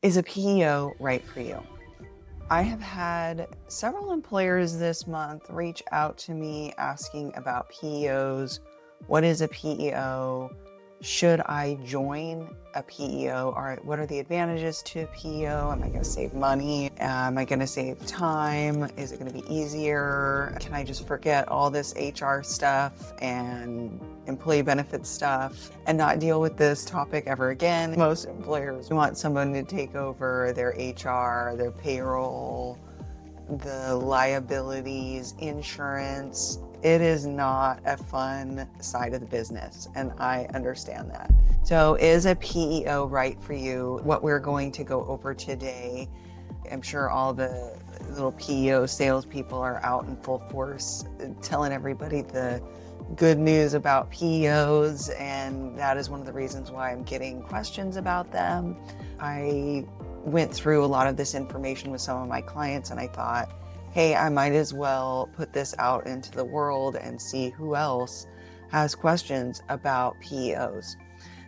Is a PEO right for you? I have had several employers this month reach out to me asking about PEOs. What is a PEO? Should I join a PEO? What are the advantages to a PEO? Am I going to save money? Am I going to save time? Is it going to be easier? Can I just forget all this HR stuff and employee benefits stuff and not deal with this topic ever again? Most employers want someone to take over their HR, their payroll, the liabilities, insurance. It is not a fun side of the business, and I understand that. So, is a PEO right for you? What we're going to go over today, I'm sure all the little PEO salespeople are out in full force telling everybody the good news about PEOs, and that is one of the reasons why I'm getting questions about them. I went through a lot of this information with some of my clients, and I thought, hey, I might as well put this out into the world and see who else has questions about PEOs.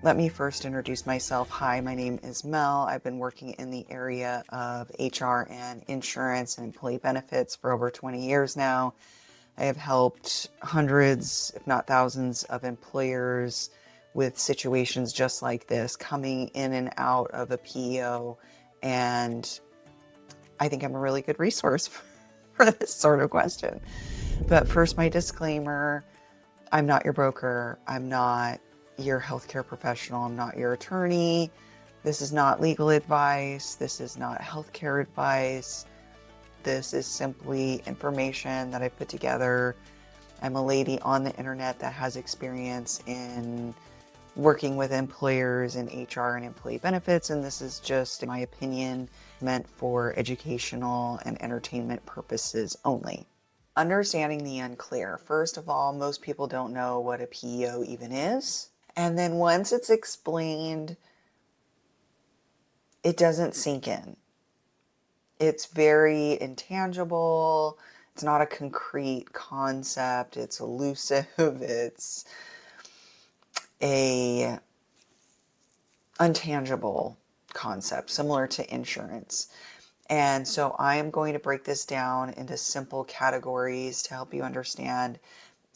Let me first introduce myself. Hi, my name is Mel. I've been working in the area of HR and insurance and employee benefits for over 20 years now. I have helped hundreds, if not thousands, of employers with situations just like this, coming in and out of a PEO, and I think I'm a really good resource for this sort of question. But first, my disclaimer, I'm not your broker. I'm not your healthcare professional. I'm not your attorney. This is not legal advice. This is not healthcare advice. This is simply information that I put together. I'm a lady on the internet that has experience in working with employers in HR and employee benefits, and this is just my opinion meant for educational and entertainment purposes only. Understanding the unclear. First of all, most people don't know what a PEO even is. And then once it's explained, it doesn't sink in. It's very intangible. It's not a concrete concept. It's elusive. It's a untangible concept, similar to insurance. And so I am going to break this down into simple categories to help you understand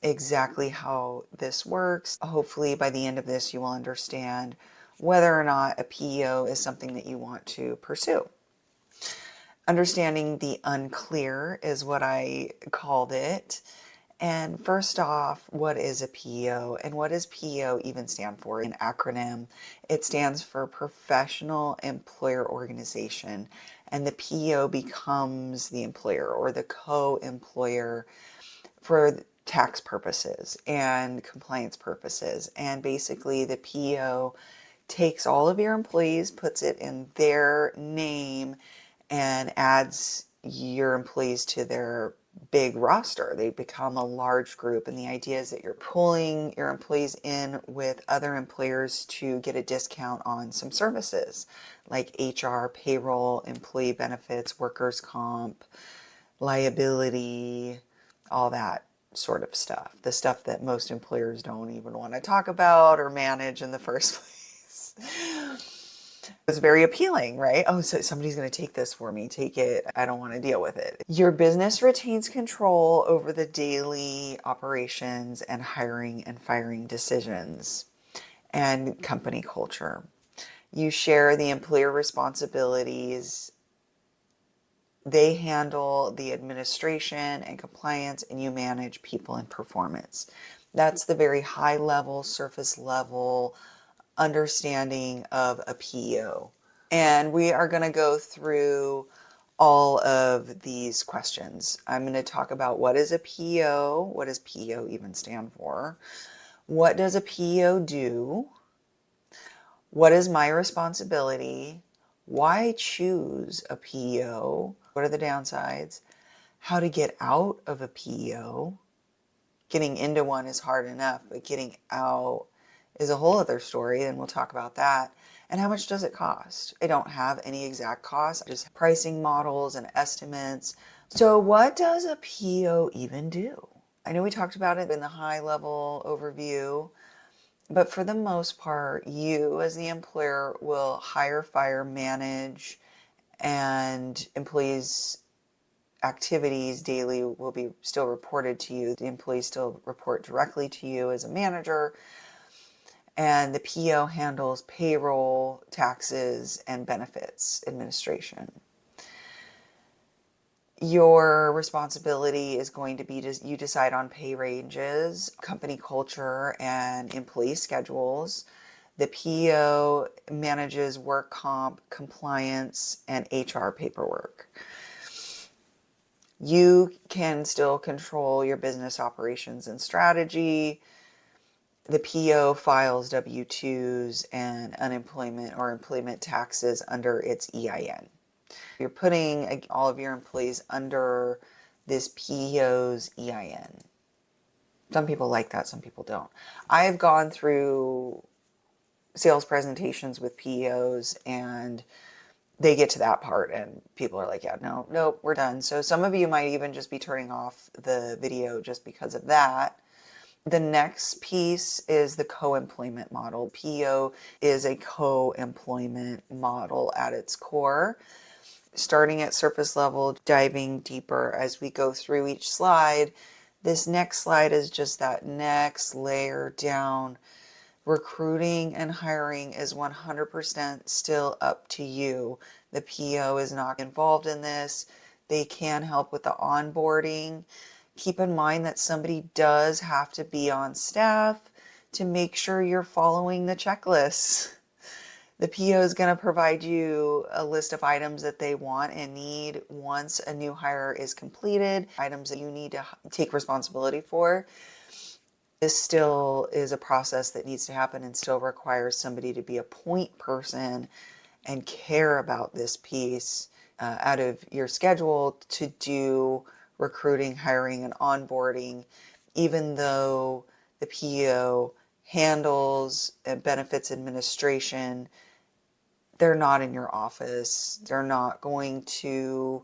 exactly how this works. Hopefully by the end of this, you will understand whether or not a PEO is something that you want to pursue. Understanding the unclear is what I called it. And first off, what is a PEO and what does PEO even stand for? An acronym. It stands for Professional Employer Organization, and the PEO becomes the employer or the co-employer for tax purposes and compliance purposes. And basically the PEO takes all of your employees, puts it in their name, and adds your employees to their big roster. They become a large group, and the idea is that you're pulling your employees in with other employers to get a discount on some services like HR, payroll, employee benefits, workers' comp, liability, all that sort of stuff. The stuff that most employers don't even want to talk about or manage in the first place. It's very appealing, right? Oh, so somebody's going to take this for me. Take it. I don't want to deal with it. Your business retains control over the daily operations and hiring and firing decisions and company culture. You share the employer responsibilities. They handle the administration and compliance, and you manage people and performance. That's the very high level, surface level understanding of a PEO. And we are going to go through all of these questions. I'm going to talk about what is a PEO, what does PEO even stand for, what does a PEO do, what is my responsibility, why choose a PEO, what are the downsides, how to get out of a PEO. Getting into one is hard enough, but getting out is a whole other story, and we'll talk about that. And how much does it cost? I don't have any exact costs, just pricing models and estimates. So what does a PEO even do? I know we talked about it in the high level overview, But for the most part, you as the employer will hire, fire, manage, and employees' activities daily will be still reported to you. The employees still report directly to you as a manager, and the PEO handles payroll, taxes, and benefits administration. Your responsibility is going to be you decide on pay ranges, company culture, and employee schedules. The PEO manages work comp, compliance, and HR paperwork. You can still control your business operations and strategy. The PEO files W-2s and unemployment or employment taxes under its EIN. You're putting all of your employees under this PEO's EIN. Some people like that, some people don't. I have gone through sales presentations with PEOs and they get to that part and people are like, yeah, no, we're done. So some of you might even just be turning off the video just because of that. The next piece is the co-employment model. PEO is a co-employment model at its core. Starting at surface level, diving deeper as we go through each slide. This next slide is just that next layer down. Recruiting and hiring is 100% still up to you. The PEO is not involved in this. They can help with the onboarding. Keep in mind that somebody does have to be on staff to make sure you're following the checklists. The PEO is going to provide you a list of items that they want and need once a new hire is completed, items that you need to take responsibility for. This still is a process that needs to happen and still requires somebody to be a point person and care about this piece out of your schedule to do recruiting, hiring, and onboarding, even though the PEO handles benefits administration. They're not in your office. They're not going to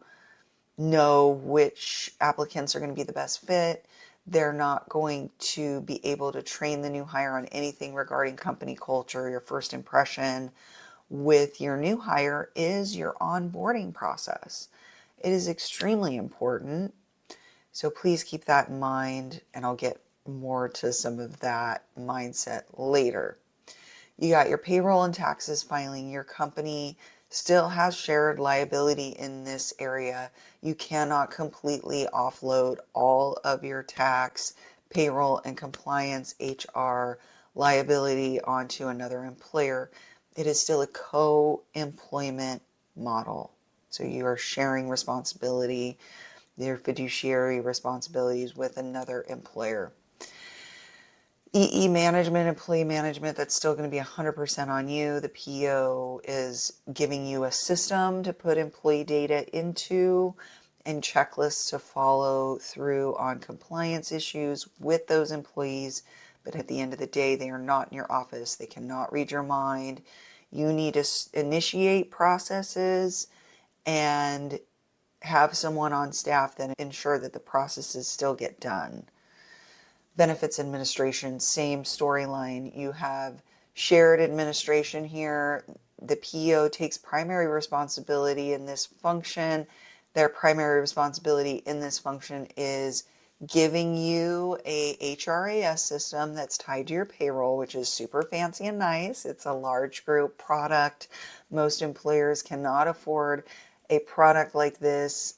know which applicants are going to be the best fit. They're not going to be able to train the new hire on anything regarding company culture. Your first impression with your new hire is your onboarding process. It is extremely important. So please keep that in mind, and I'll get more to some of that mindset later. You got your payroll and taxes filing. Your company still has shared liability in this area. You cannot completely offload all of your tax, payroll, and compliance HR liability onto another employer. It is still a co-employment model. So you are sharing responsibility, your fiduciary responsibilities with another employer. EE management, employee management, that's still going to be 100% on you. The PEO is giving you a system to put employee data into and checklists to follow through on compliance issues with those employees. But at the end of the day, they are not in your office. They cannot read your mind. You need to initiate processes and have someone on staff that ensure that the processes still get done. Benefits administration, same storyline. You have shared administration here. The PEO takes primary responsibility in this function. Their primary responsibility in this function is giving you a HRAS system that's tied to your payroll, which is super fancy and nice. It's a large group product. Most employers cannot afford a product like this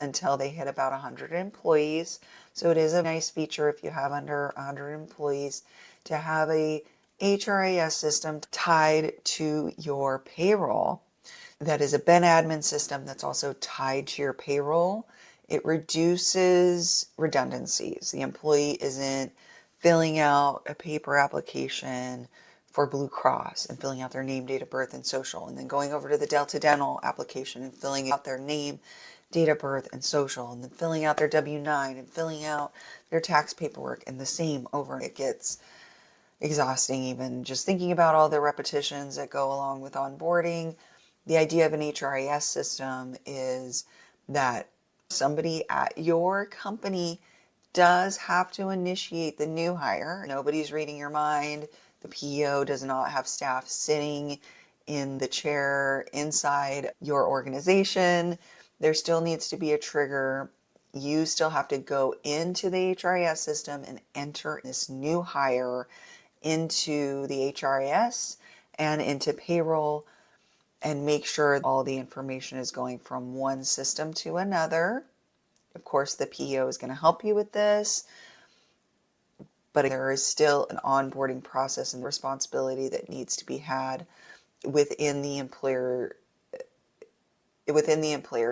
until they hit about 100 employees. So it is a nice feature if you have under 100 employees to have a HRAS system tied to your payroll. That is a Ben admin system that's also tied to your payroll. It reduces redundancies. The employee isn't filling out a paper application for Blue Cross and filling out their name, date of birth, and social, and then going over to the Delta Dental application and filling out their name, date of birth, and social, and then filling out their W-9 and filling out their tax paperwork, and the same over. It gets exhausting even just thinking about all the repetitions that go along with onboarding. The idea of an HRIS system is that somebody at your company does have to initiate the new hire. Nobody's reading your mind. The PEO does not have staff sitting in the chair inside your organization. There still needs to be a trigger. You still have to go into the HRIS system and enter this new hire into the HRIS and into payroll and make sure all the information is going from one system to another. Of course, the PEO is going to help you with this, but there is still an onboarding process and responsibility that needs to be had within the employer's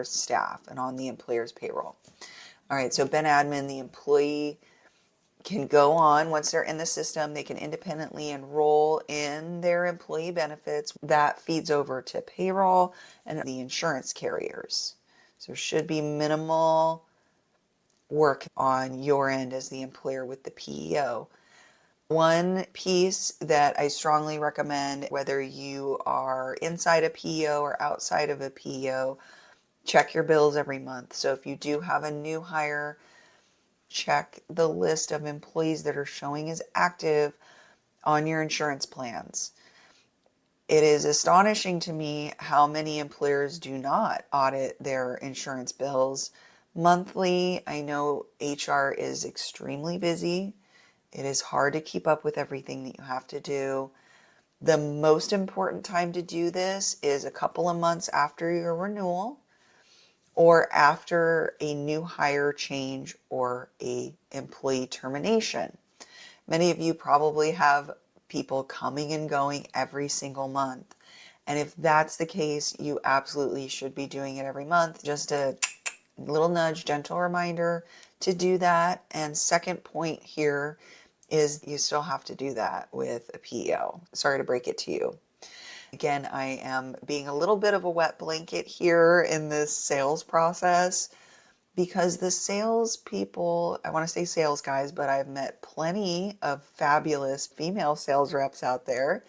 staff and on the employer's payroll. All right, so Ben Admin, the employee can go on, once they're in the system, they can independently enroll in their employee benefits. That feeds over to payroll and the insurance carriers. So there should be minimal work on your end as the employer with the PEO. One piece that I strongly recommend, whether you are inside a PEO or outside of a PEO, check your bills every month. So if you do have a new hire, check the list of employees that are showing as active on your insurance plans. It is astonishing to me how many employers do not audit their insurance bills monthly. I know HR is extremely busy. It is hard to keep up with everything that you have to do. The most important time to do this is a couple of months after your renewal or after a new hire change or a employee termination. Many of you probably have people coming and going every single month. And if that's the case, you absolutely should be doing it every month. Just a little nudge, gentle reminder to do that. And second point here is you still have to do that with a PEO. Sorry to break it to you. Again, I am being a little bit of a wet blanket here in this sales process because the sales people, I want to say sales guys, but I've met plenty of fabulous female sales reps out there.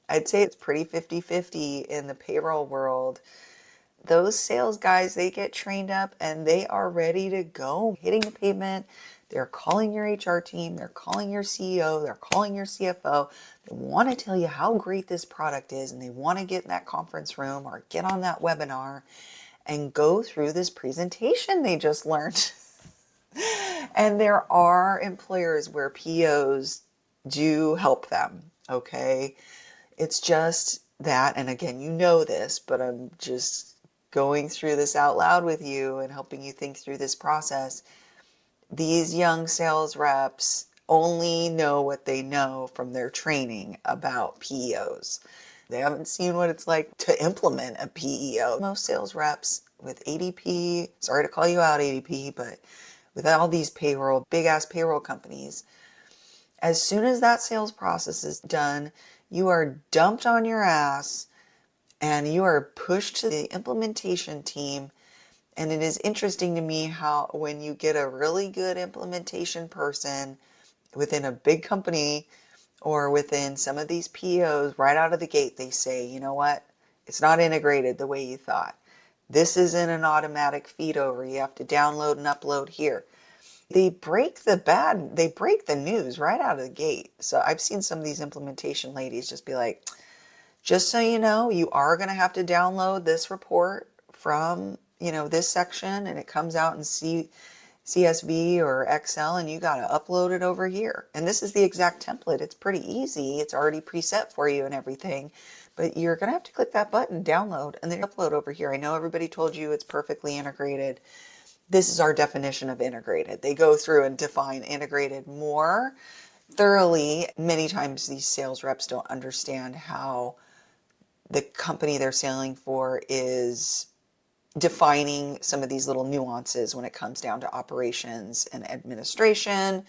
I'd say it's pretty 50-50 in the payroll world. Those sales guys, they get trained up and they are ready to go, hitting the pavement. They're calling your HR team, they're calling your CEO, they're calling your CFO. They want to tell you how great this product is and they want to get in that conference room or get on that webinar and go through this presentation they just learned. And there are employers where PEOs do help them, okay? It's just that, and again, you know this, but I'm just going through this out loud with you and helping you think through this process. These young sales reps only know what they know from their training about PEOs. They haven't seen what it's like to implement a PEO. Most sales reps with ADP, sorry to call you out ADP, but with all these payroll, big ass payroll companies, as soon as that sales process is done, you are dumped on your ass and you are pushed to the implementation team. And it is interesting to me how when you get a really good implementation person within a big company or within some of these PEOs, right out of the gate, they say, you know what? It's not integrated the way you thought. This isn't an automatic feed over. You have to download and upload here. They break the news right out of the gate. So I've seen some of these implementation ladies just be like, just so you know, you are going to have to download this report from, this section and it comes out in CSV or Excel and you got to upload it over here. And this is the exact template. It's pretty easy. It's already preset for you and everything, but you're going to have to click that button, download, and then upload over here. I know everybody told you it's perfectly integrated. This is our definition of integrated. They go through and define integrated more thoroughly. Many times these sales reps don't understand how the company they're selling for is defining some of these little nuances when it comes down to operations and administration.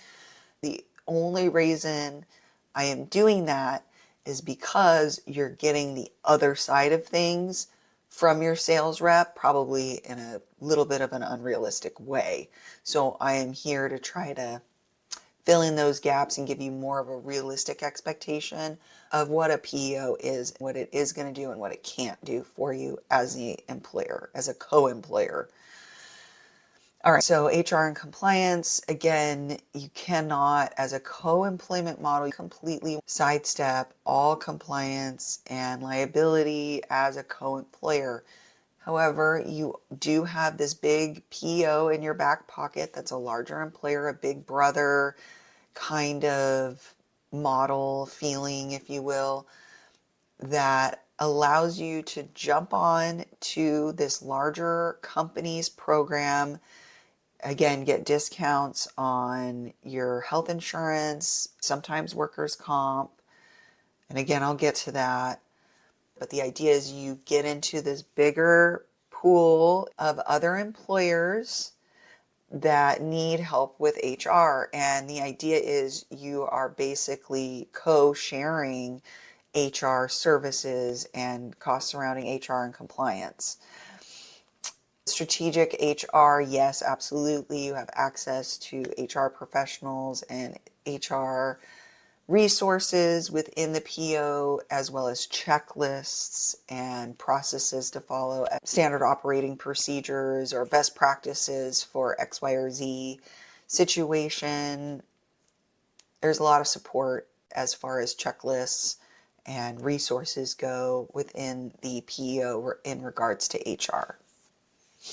The only reason I am doing that is because you're getting the other side of things from your sales rep, probably in a little bit of an unrealistic way. So I am here to try to fill in those gaps and give you more of a realistic expectation of what a PEO is, what it is going to do, and what it can't do for you as the employer, as a co-employer. All right, so HR and compliance, again, you cannot, as a co-employment model, completely sidestep all compliance and liability as a co-employer. However, you do have this big PEO in your back pocket that's a larger employer, a big brother kind of model feeling, if you will, that allows you to jump on to this larger company's program. Again, get discounts on your health insurance, sometimes workers' comp. And again, I'll get to that. But the idea is you get into this bigger pool of other employers that need help with HR. And the idea is you are basically co-sharing HR services and costs surrounding HR and compliance. Strategic HR, yes, absolutely. You have access to HR professionals and HR resources within the PEO, as well as checklists and processes to follow, standard operating procedures or best practices for X, Y, or Z situation. There's a lot of support as far as checklists and resources go within the PEO in regards to HR.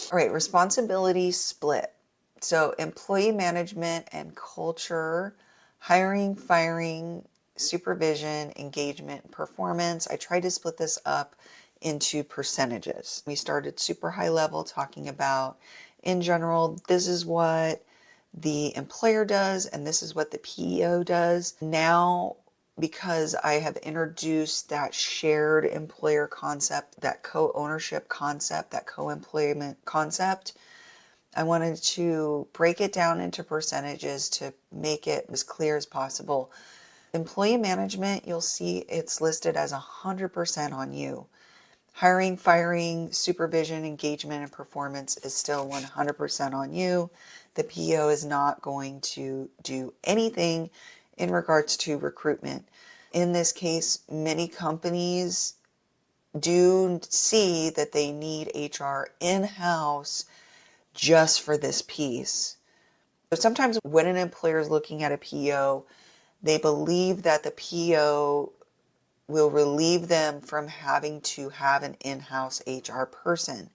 All right, responsibility split. So employee management and culture, hiring, firing, supervision, engagement, performance. I tried to split this up into percentages. We started super high level talking about, in general, this is what the employer does and this is what the PEO does. Now, because I have introduced that shared employer concept, that co-ownership concept, that co-employment concept, I wanted to break it down into percentages to make it as clear as possible. Employee management, you'll see it's listed as 100% on you. Hiring, firing, supervision, engagement, and performance is still 100% on you. The PEO is not going to do anything in regards to recruitment. In this case, many companies do see that they need HR in-house just for this piece. So sometimes when an employer is looking at a PEO, they believe that the PEO will relieve them from having to have an in-house HR person.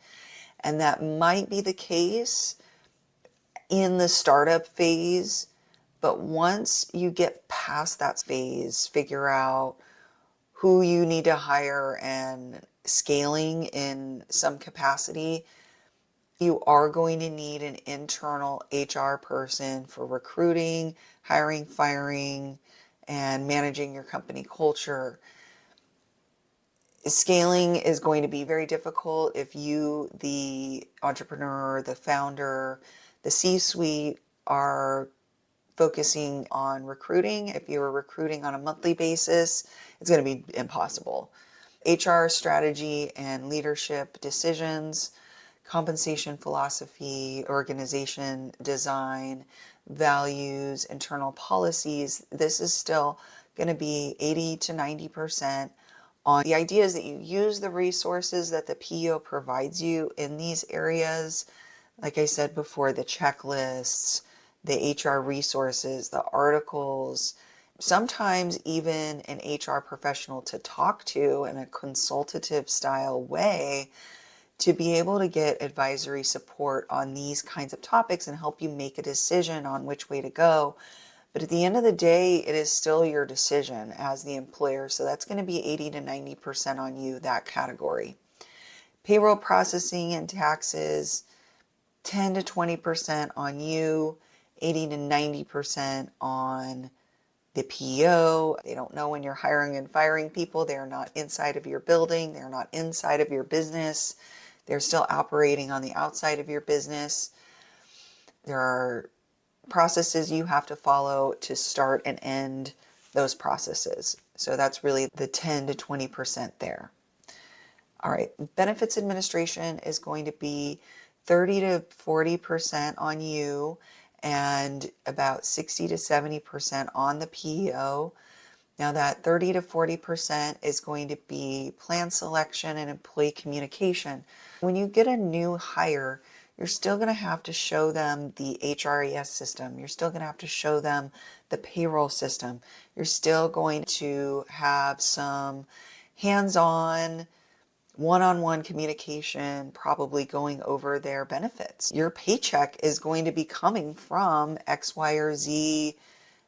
And that might be the case in the startup phase, but once you get past that phase, figure out who you need to hire and scaling in some capacity, you are going to need an internal HR person for recruiting, hiring, firing, and managing your company culture. Scaling is going to be very difficult if you, the entrepreneur, the founder, the C-suite, are focusing on recruiting. If you're recruiting on a monthly basis, it's going to be impossible. HR strategy and leadership decisions, compensation philosophy, organization design, values, internal policies, this is still going to be 80 to 90% on. The idea is that you use the resources that the PEO provides you in these areas. Like I said before, the checklists, the HR resources, the articles, sometimes even an HR professional to talk to in a consultative style way to be able to get advisory support on these kinds of topics and help you make a decision on which way to go. But at the end of the day, it is still your decision as the employer. So that's going to be 80 to 90% on you, that category. Payroll processing and taxes, 10 to 20% on you, 80 to 90% on the PEO. They don't know when you're hiring and firing people. They're not inside of your building. They're not inside of your business. They're still operating on the outside of your business. There are processes you have to follow to start and end those processes. So that's really the 10 to 20% there. All right, benefits administration is going to be 30 to 40% on you and about 60 to 70% on the PEO. Now that 30 to 40% is going to be plan selection and employee communication. When you get a new hire, you're still going to have to show them the HRES system. You're still going to have to show them the payroll system. You're still going to have some hands-on, one-on-one communication, probably going over their benefits. Your paycheck is going to be coming from X, Y, or Z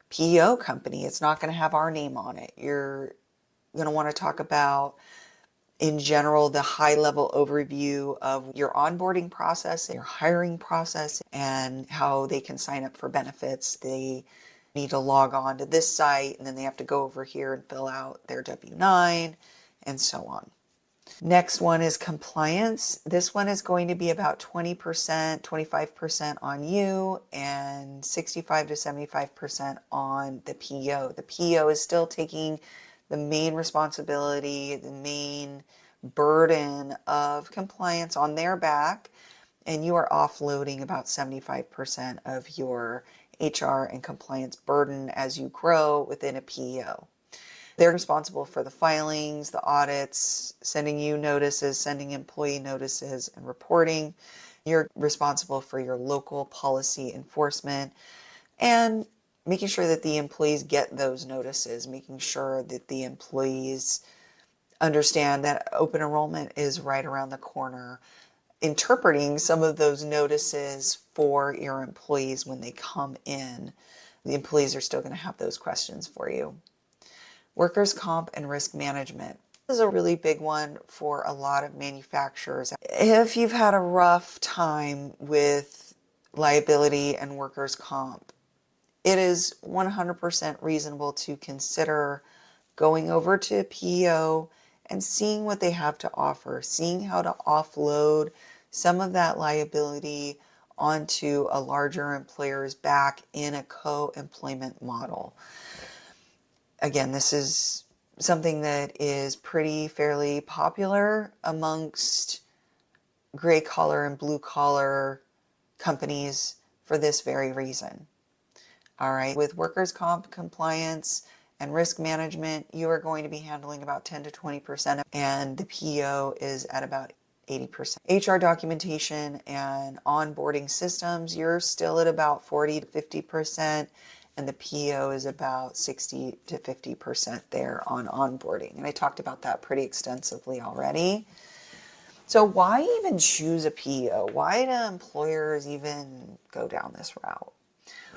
PEO company. It's not going to have our name on it. You're going to want to talk about, in general, the high-level overview of your onboarding process, your hiring process, and how they can sign up for benefits. They need to log on to this site, and then they have to go over here and fill out their W-9, and so on. Next one is compliance. This one is going to be about 20%, 25% on you, and 65 to 75% on the PEO. The PEO is still taking the main responsibility, the main burden of compliance on their back, and you are offloading about 75% of your HR and compliance burden as you grow within a PEO. They're responsible for the filings, the audits, sending you notices, sending employee notices, and reporting. You're responsible for your local policy enforcement and making sure that the employees get those notices, making sure that the employees understand that open enrollment is right around the corner, interpreting some of those notices for your employees when they come in. The employees are still going to have those questions for you. Workers' comp and risk management. This is a really big one for a lot of manufacturers. If you've had a rough time with liability and workers' comp, it is 100% reasonable to consider going over to PEO and seeing what they have to offer, seeing how to offload some of that liability onto a larger employer's back in a co-employment model. Again, this is something that is fairly popular amongst gray collar and blue collar companies for this very reason. All right, with workers' comp compliance and risk management, you are going to be handling about 10 to 20%, and the PEO is at about 80%. HR documentation and onboarding systems, you're still at about 40 to 50%. And the PEO is about 60 to 50% there on onboarding. And I talked about that pretty extensively already. So why even choose a PEO? Why do employers even go down this route?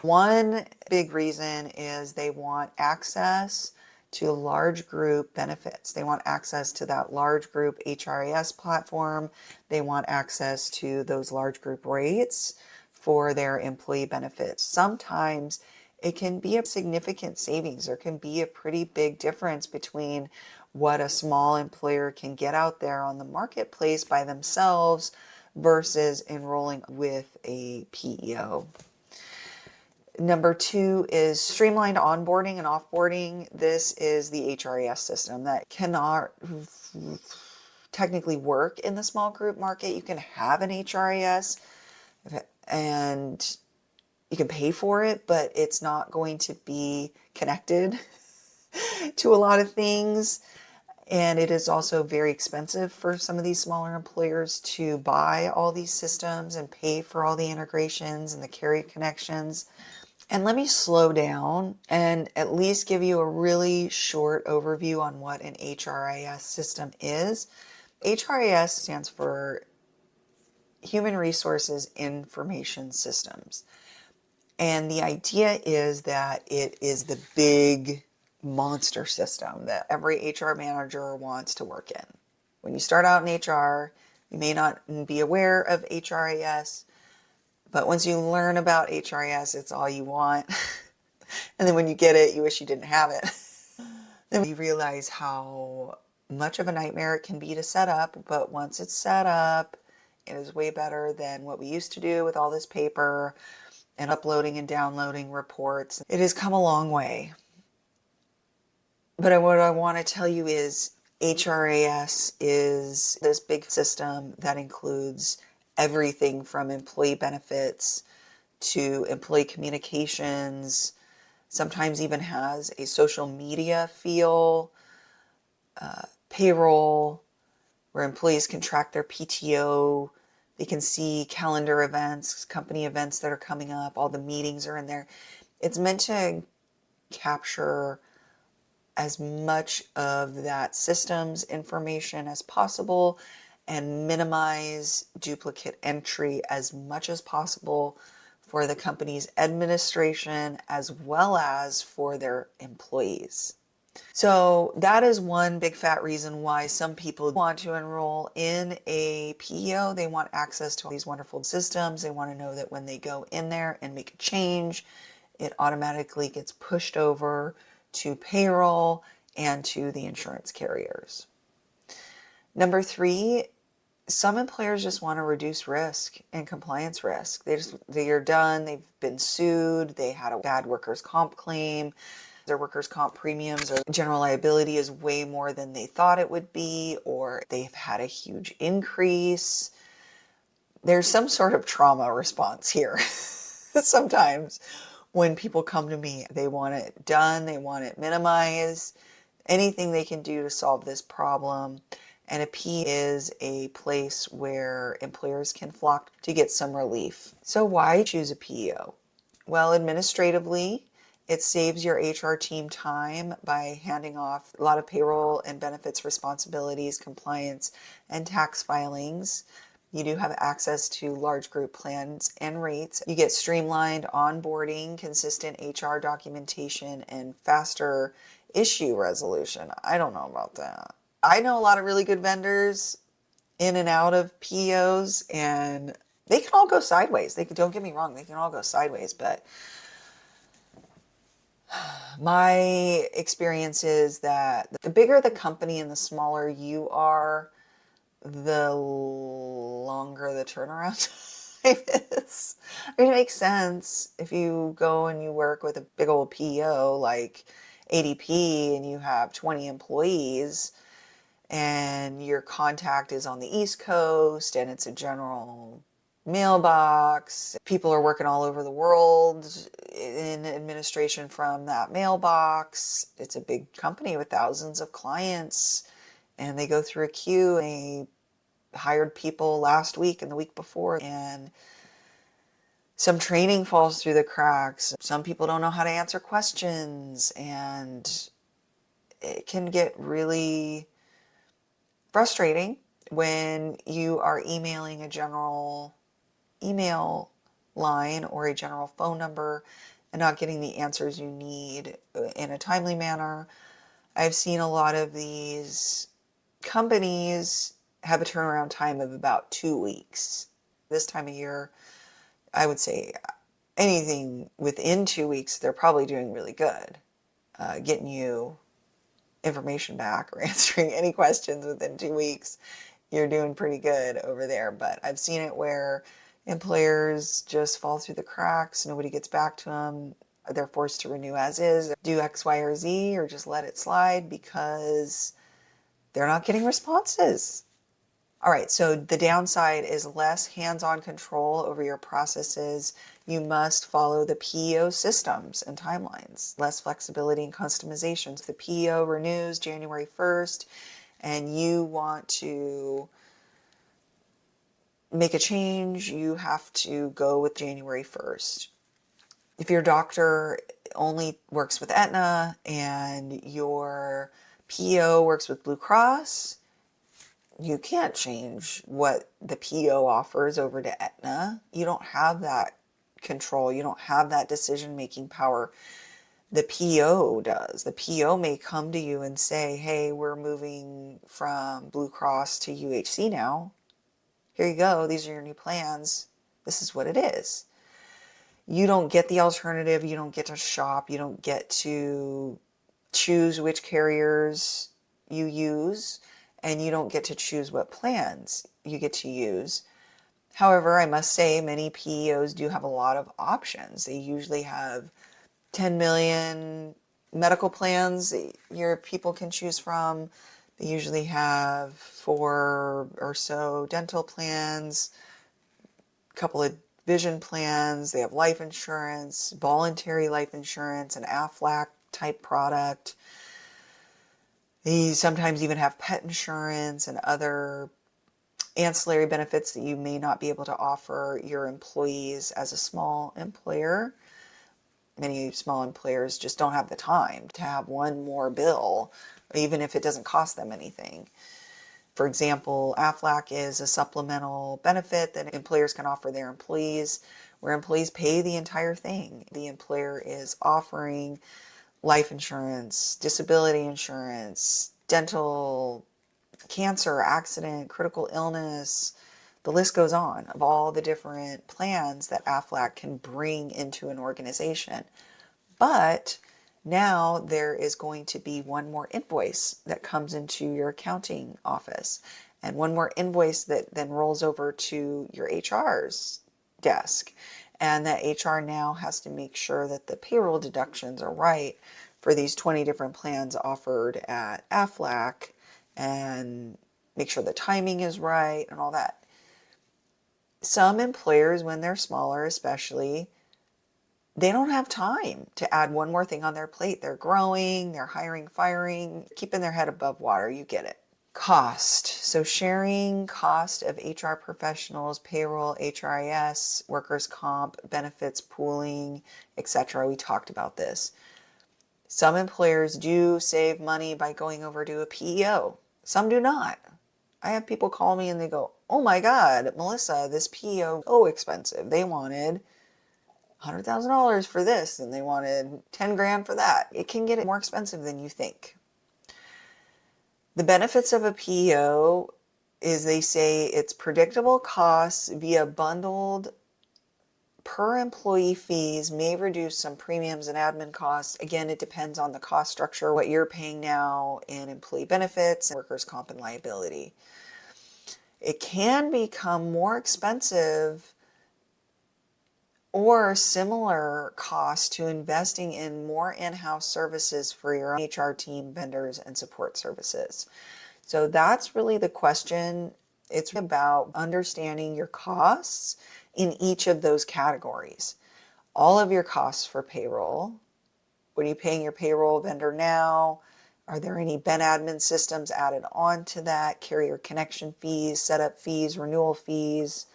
One big reason is they want access to large group benefits. They want access to that large group HRIS platform. They want access to those large group rates for their employee benefits. Sometimes it can be a significant savings. There can be a pretty big difference between what a small employer can get out there on the marketplace by themselves versus enrolling with a PEO. Number two is streamlined onboarding and offboarding. This is the HRIS system that cannot technically work in the small group market. You can have an HRIS and you can pay for it, but it's not going to be connected to a lot of things. And it is also very expensive for some of these smaller employers to buy all these systems and pay for all the integrations and the carrier connections. And let me slow down and at least give you a really short overview on what an HRIS system is. HRIS stands for Human Resources Information Systems. And the idea is that it is the big monster system that every HR manager wants to work in. When you start out in HR, you may not be aware of HRIS, but once you learn about HRIS, it's all you want. And then when you get it, you wish you didn't have it. Then you realize how much of a nightmare it can be to set up, but once it's set up, it is way better than what we used to do with all this paper and uploading and downloading reports. It has come a long way. But what I want to tell you is HRIS is this big system that includes everything from employee benefits to employee communications, sometimes even has a social media feel, payroll, where employees can track their PTO, They can see calendar events, company events that are coming up, all the meetings are in there. It's meant to capture as much of that systems information as possible and minimize duplicate entry as much as possible for the company's administration as well as for their employees. So that is one big fat reason why some people want to enroll in a PEO. They want access to all these wonderful systems. They want to know that when they go in there and make a change, it automatically gets pushed over to payroll and to the insurance carriers. Number three, some employers just want to reduce risk and compliance risk. They're done, they've been sued, they had a bad workers' comp claim, their workers' comp premiums or general liability is way more than they thought it would be, or they've had a huge increase. There's some sort of trauma response here. Sometimes when people come to me, they want it done, they want it minimized, anything they can do to solve this problem. And a P is a place where employers can flock to get some relief. So why choose a PEO? Well, administratively, it saves your HR team time by handing off a lot of payroll and benefits responsibilities, compliance, and tax filings. You do have access to large group plans and rates. You get streamlined onboarding, consistent HR documentation, and faster issue resolution. I don't know about that. I know a lot of really good vendors in and out of PEOs, and they can all go sideways. Don't get me wrong, they can all go sideways, but my experience is that the bigger the company and the smaller you are, the longer the turnaround time is. I mean, it makes sense if you go and you work with a big old PEO like ADP and you have 20 employees and your contact is on the East Coast and it's a general mailbox. People are working all over the world in administration from that mailbox. It's a big company with thousands of clients and they go through a queue. They hired people last week and the week before, and some training falls through the cracks. Some people don't know how to answer questions, and it can get really frustrating when you are emailing a general email line or a general phone number and not getting the answers you need in a timely manner. I've seen a lot of these companies have a turnaround time of about 2 weeks. This time of year, I would say anything within 2 weeks, they're probably doing really good. Getting you information back or answering any questions within 2 weeks, you're doing pretty good over there. But I've seen it where employers just fall through the cracks, nobody gets back to them, they're forced to renew as is, do X, Y, or Z, or just let it slide because they're not getting responses. All right, so the downside is less hands-on control over your processes. You must follow the PEO systems and timelines, less flexibility and customizations. The PEO renews January 1st, and you want to make a change, you have to go with January 1st. If your doctor only works with Aetna and your PEO works with Blue Cross, you can't change what the PEO offers over to Aetna. You don't have that control. You don't have that decision-making power. The PEO does. The PEO may come to you and say, hey, we're moving from Blue Cross to UHC now. Here you go. These are your new plans. This is what it is. You don't get the alternative. You don't get to shop. You don't get to choose which carriers you use. And you don't get to choose what plans you get to use. However, I must say many PEOs do have a lot of options. They usually have 10 million medical plans your people can choose from. They usually have 4 or so dental plans, a couple of vision plans. They have life insurance, voluntary life insurance, an AFLAC type product. They sometimes even have pet insurance and other ancillary benefits that you may not be able to offer your employees as a small employer. Many small employers just don't have the time to have one more bill, even if it doesn't cost them anything. For example, AFLAC is a supplemental benefit that employers can offer their employees, where employees pay the entire thing. The employer is offering life insurance, disability insurance, dental, cancer, accident, critical illness. The list goes on of all the different plans that AFLAC can bring into an organization. But now there is going to be one more invoice that comes into your accounting office, and one more invoice that then rolls over to your HR's desk. And that HR now has to make sure that the payroll deductions are right for these 20 different plans offered at AFLAC, and make sure the timing is right and all that. Some employers, when they're smaller especially, they don't have time to add one more thing on their plate. They're growing, they're hiring, firing, keeping their head above water. You get it. Cost. So sharing cost of HR professionals, payroll, HRIS, workers' comp, benefits, pooling, etc. We talked about this. Some employers do save money by going over to a PEO. Some do not. I have people call me and they go, "Oh my God, Melissa, this PEO is so expensive. They wanted $100,000 for this and they wanted 10 grand for that." It can get more expensive than you think. The benefits of a PEO is they say it's predictable costs via bundled per employee fees, may reduce some premiums and admin costs. Again, it depends on the cost structure, what you're paying now in employee benefits, workers' comp, and liability. It can become more expensive or similar cost to investing in more in-house services for your own HR team, vendors, and support services. So that's really the question. It's about understanding your costs in each of those categories. All of your costs for payroll. What are you paying your payroll vendor now? Are there any Ben admin systems added on to that? Carrier connection fees, setup fees, renewal fees,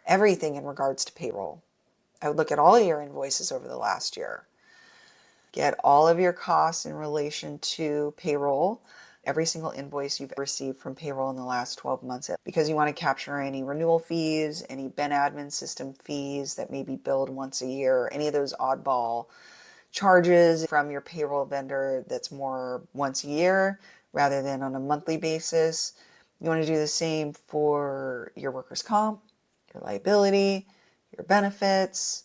everything in regards to payroll. I would look at all your invoices over the last year. Get all of your costs in relation to payroll, every single invoice you've received from payroll in the last 12 months, because you want to capture any renewal fees, any Ben admin system fees that may be billed once a year, any of those oddball charges from your payroll vendor that's more once a year rather than on a monthly basis. You want to do the same for your workers' comp, your liability, your benefits,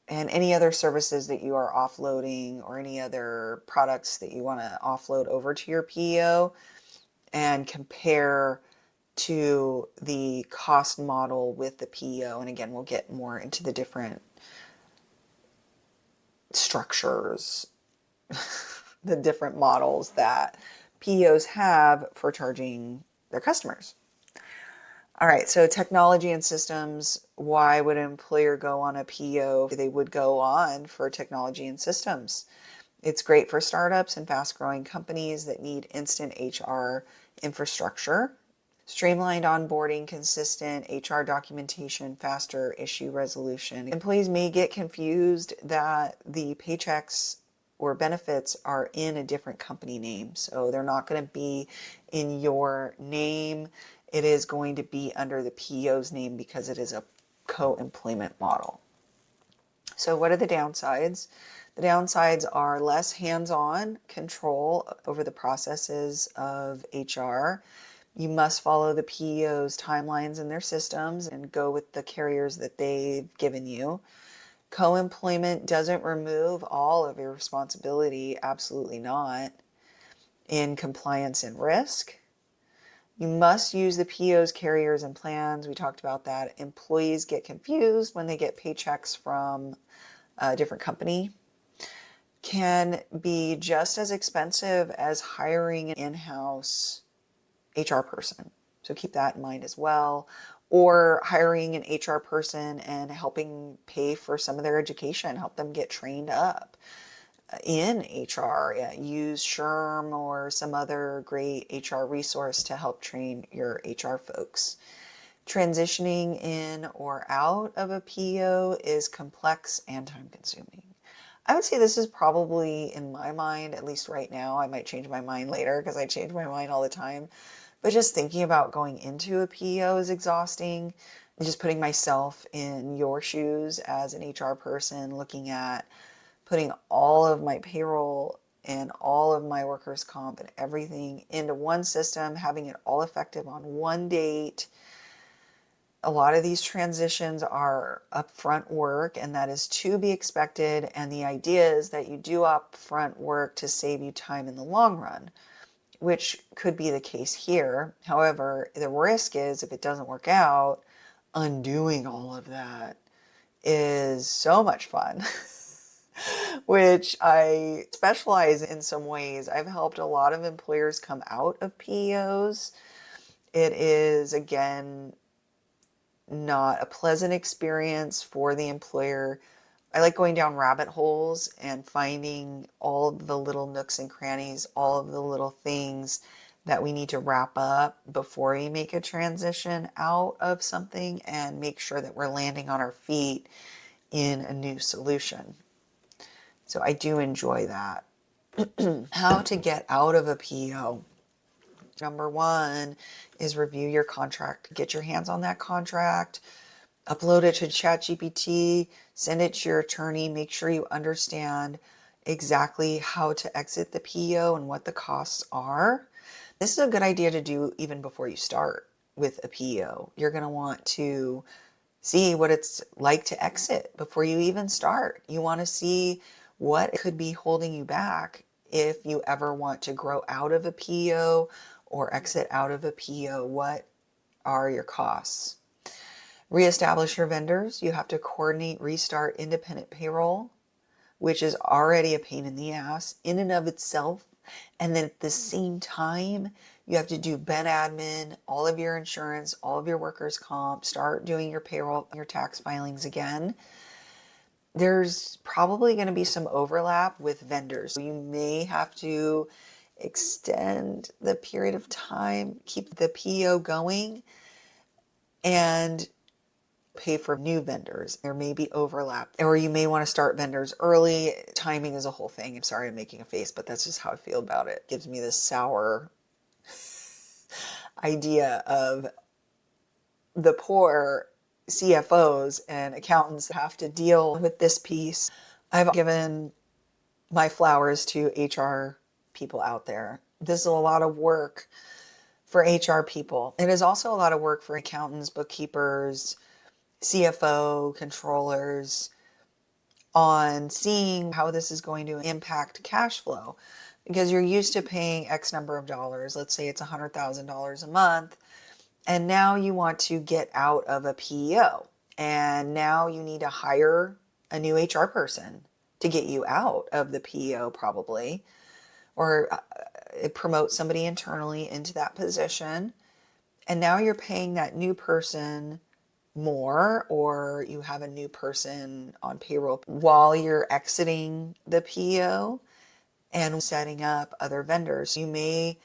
and any other services that you are offloading or any other products that you want to offload over to your PEO, and compare to the cost model with the PEO. And again, we'll get more into the different structures, the different models that PEOs have for charging their customers. All right, so technology and systems. Why would an employer go on a PEO? They would go on for technology and systems. It's great for startups and fast-growing companies that need instant HR infrastructure, streamlined onboarding, consistent HR documentation, faster issue resolution. Employees may get confused that the paychecks or benefits are in a different company name. So they're not going to be in your name. It is going to be under the PEO's name because it is a co-employment model. So what are the downsides? The downsides are less hands-on control over the processes of HR. You must follow the PEO's timelines and their systems and go with the carriers that they've given you. Co-employment doesn't remove all of your responsibility, absolutely not, in compliance and risk. You must use the PEO's carriers and plans. We talked about that. Employees get confused when they get paychecks from a different company. Can be just as expensive as hiring an in-house HR person. So keep that in mind as well. Or hiring an HR person and helping pay for some of their education, help them get trained up in HR. Use SHRM or some other great HR resource to help train your HR folks. Transitioning in or out of a PEO is complex and time consuming. I would say this is probably, in my mind, at least right now, I might change my mind later because I change my mind all the time. But just thinking about going into a PEO is exhausting. And just putting myself in your shoes as an HR person, looking at putting all of my payroll and all of my workers' comp and everything into one system, having it all effective on one date. A lot of these transitions are upfront work, and that is to be expected. And the idea is that you do upfront work to save you time in the long run, which could be the case here. However, the risk is if it doesn't work out, undoing all of that is so much fun, which I specialize in some ways. I've helped a lot of employers come out of PEOs. It is, again, not a pleasant experience for the employer. I like going down rabbit holes and finding all of the little nooks and crannies, all of the little things that we need to wrap up before we make a transition out of something and make sure that we're landing on our feet in a new solution. So I do enjoy that. How to get out of a PEO. Number one is review your contract. Get your hands on that contract. Upload it to ChatGPT, send it to your attorney, make sure you understand exactly how to exit the PEO and what the costs are. This is a good idea to do even before you start with a PEO. You're going to want to see what it's like to exit before you even start. You want to see what could be holding you back if you ever want to grow out of a PEO or exit out of a PEO. What are your costs? Reestablish your vendors. You have to coordinate, restart independent payroll, which is already a pain in the ass in and of itself. And then at the same time, you have to do ben admin, all of your insurance, all of your workers' comp, start doing your payroll, your tax filings again. There's probably going to be some overlap with vendors. You may have to extend the period of time, keep the PEO going, and pay for new vendors. There may be overlap, or you may want to start vendors early. Timing is a whole thing. I'm sorry I'm making a face, but that's just how I feel about it. It gives me this sour idea of the poor CFOs and accountants that have to deal with this piece. I've given my flowers to HR people out there. This is a lot of work for HR people. It is also a lot of work for accountants, bookkeepers, CFO, controllers, on seeing how this is going to impact cash flow, because you're used to paying X number of dollars. Let's say it's $100,000 a month, and now you want to get out of a PEO, and now you need to hire a new HR person to get you out of the PEO probably, or promote somebody internally into that position. And now you're paying that new person more, or you have a new person on payroll while you're exiting the PEO and setting up other vendors. You may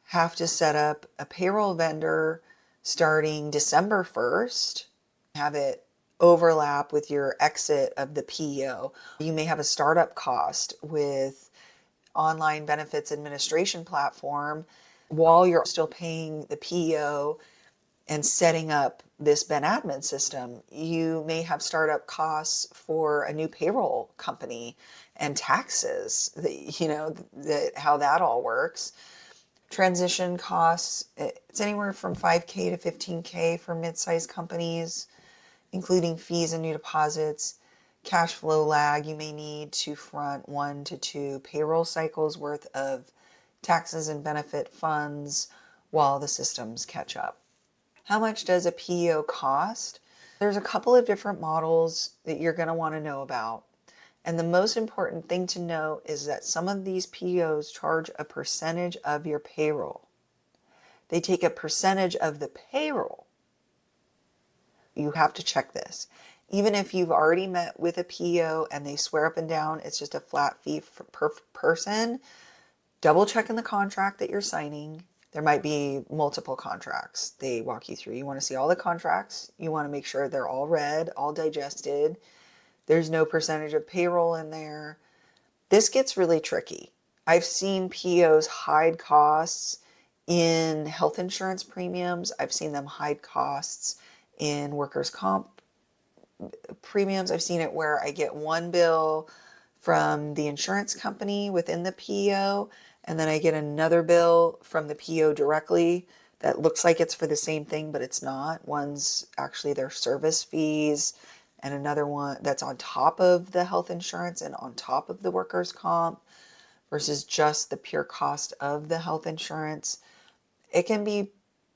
have to set up a payroll vendor starting December 1st, have it overlap with your exit of the PEO. You may have a startup cost with online benefits administration platform while you're still paying the PEO and setting up this Ben admin system. You may have startup costs for a new payroll company and taxes, how that all works. Transition costs, it's anywhere from $5K to $15K for mid-sized companies, including fees and new deposits. Cash flow lag, you may need to front 1 to 2 payroll cycles worth of taxes and benefit funds while the systems catch up. How much does a PEO cost? There's a couple of different models that you're going to want to know about. And the most important thing to know is that some of these PEOs charge a percentage of your payroll. They take a percentage of the payroll. You have to check this. Even if you've already met with a PEO and they swear up and down it's just a flat fee per person, double check in the contract that you're signing There might be multiple contracts they walk you through. You want to see all the contracts. You want to make sure they're all read, all digested. There's no percentage of payroll in there. This gets really tricky. I've seen PEOs hide costs in health insurance premiums. I've seen them hide costs in workers' comp premiums. I've seen it where I get one bill from the insurance company within the PEO, and then I get another bill from the PEO directly that looks like it's for the same thing, but it's not. One's actually their service fees, and another one that's on top of the health insurance and on top of the workers' comp versus just the pure cost of the health insurance. It can be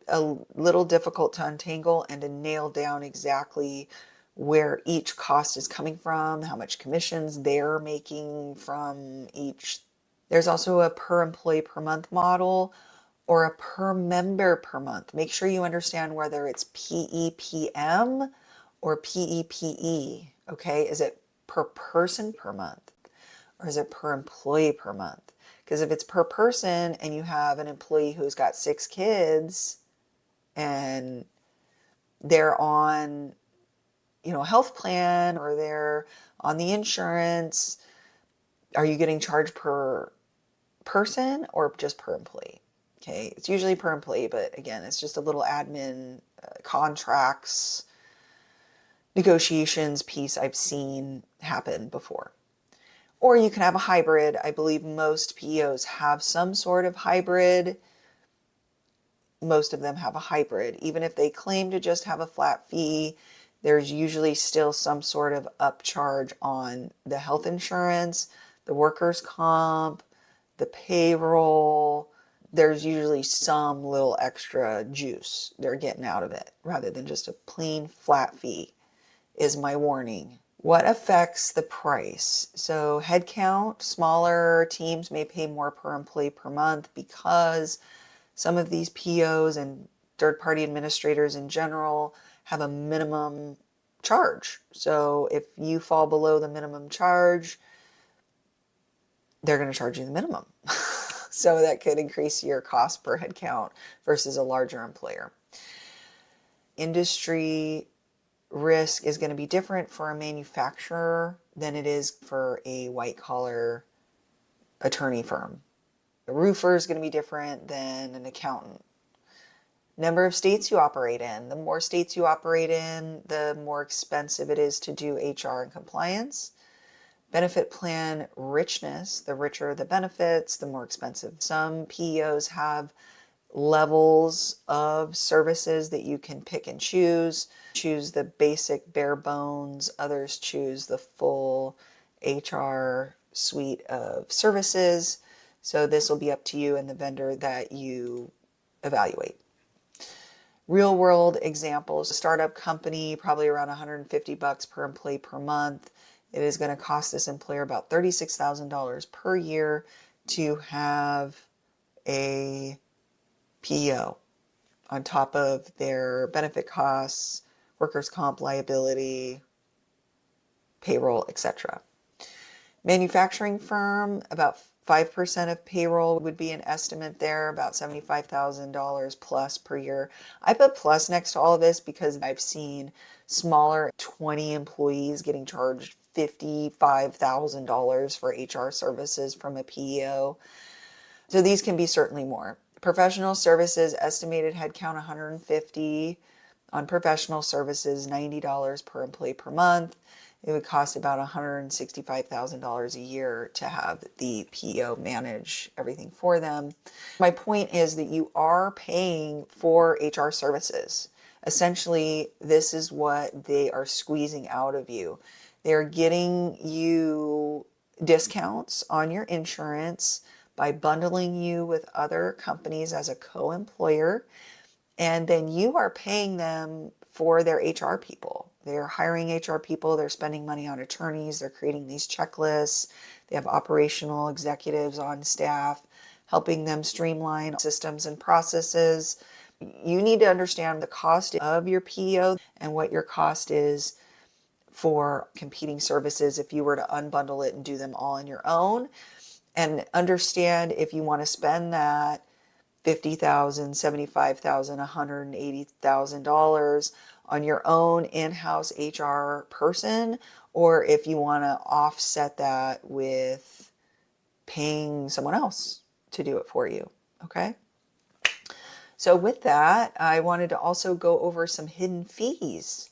a little difficult to untangle and to nail down exactly where each cost is coming from, how much commissions they're making from each. There's also a per employee per month model or a per member per month. Make sure you understand whether it's PEPM or PEPE, okay? Is it per person per month or is it per employee per month? Because if it's per person and you have an employee who's got 6 kids and they're on, a health plan or they're on the insurance, are you getting charged per person or just per employee? Okay, it's usually per employee, but again, it's just a little admin contracts, negotiations piece I've seen happen before. Or you can have a hybrid. I believe most PEOs have some sort of hybrid. Most of them have a hybrid. Even if they claim to just have a flat fee, there's usually still some sort of upcharge on the health insurance, the workers' comp, the payroll. There's usually some little extra juice they're getting out of it rather than just a plain flat fee, is my warning. What affects the price? So headcount, smaller teams may pay more per employee per month because some of these PEOs and third-party administrators in general have a minimum charge. So if you fall below the minimum charge, they're going to charge you the minimum. So that could increase your cost per head count versus a larger employer. Industry risk is going to be different for a manufacturer than it is for a white collar attorney firm. A roofer is going to be different than an accountant. Number of states you operate in. The more states you operate in, the more expensive it is to do HR and compliance. Benefit plan richness. The richer the benefits, the more expensive. Some PEOs have levels of services that you can pick and choose. Choose the basic bare bones. Others choose the full HR suite of services. So this will be up to you and the vendor that you evaluate. Real world examples, a startup company, probably around $150 per employee per month. It is going to cost this employer about $36,000 per year to have a PEO on top of their benefit costs, workers' comp liability, payroll, etc. Manufacturing firm, about 5% of payroll would be an estimate there, about $75,000 plus per year. I put plus next to all of this because I've seen smaller 20 employees getting charged $55,000 for HR services from a PEO. So these can be certainly more. Professional services, estimated headcount 150. On professional services, $90 per employee per month. It would cost about $165,000 a year to have the PEO manage everything for them. My point is that you are paying for HR services. Essentially, this is what they are squeezing out of you. They're getting you discounts on your insurance by bundling you with other companies as a co-employer. And then you are paying them for their HR people. They're hiring HR people. They're spending money on attorneys. They're creating these checklists. They have operational executives on staff, helping them streamline systems and processes. You need to understand the cost of your PEO and what your cost is for competing services if you were to unbundle it and do them all on your own. And understand if you want to spend that $50,000, $75,000, $180,000 on your own in-house HR person, or if you want to offset that with paying someone else to do it for you. Okay. So with that, I wanted to also go over some hidden fees.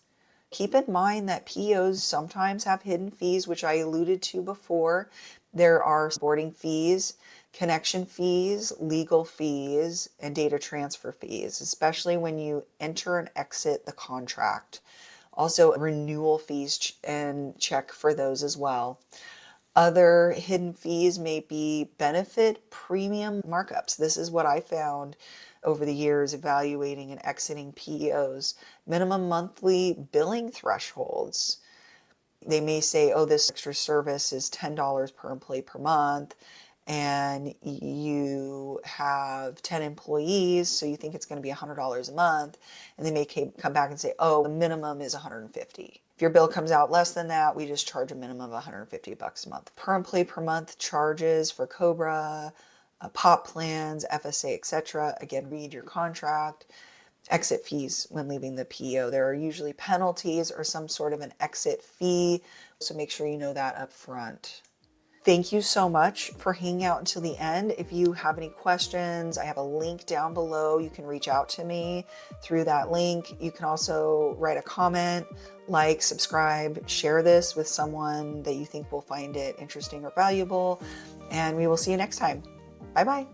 Keep in mind that PEOs sometimes have hidden fees, which I alluded to before. There are boarding fees, connection fees, legal fees, and data transfer fees, especially when you enter and exit the contract. Also, renewal fees, and check for those as well. Other hidden fees may be benefit premium markups. This is what I found over the years evaluating and exiting PEOs. Minimum monthly billing thresholds. They may say, oh, this extra service is $10 per employee per month, and you have 10 employees, so you think it's going to be $100 a month, and they may come back and say, oh, the minimum is $150. If your bill comes out less than that, we just charge a minimum of $150 a month. Per employee per month charges for COBRA, POP plans, FSA, etc. Again, read your contract. Exit fees when leaving the PEO. There are usually penalties or some sort of an exit fee, so make sure you know that up front. Thank you so much for hanging out until the end. If you have any questions, I have a link down below. You can reach out to me through that link. You can also write a comment, like, subscribe, share this with someone that you think will find it interesting or valuable, and we will see you next time. Bye-bye.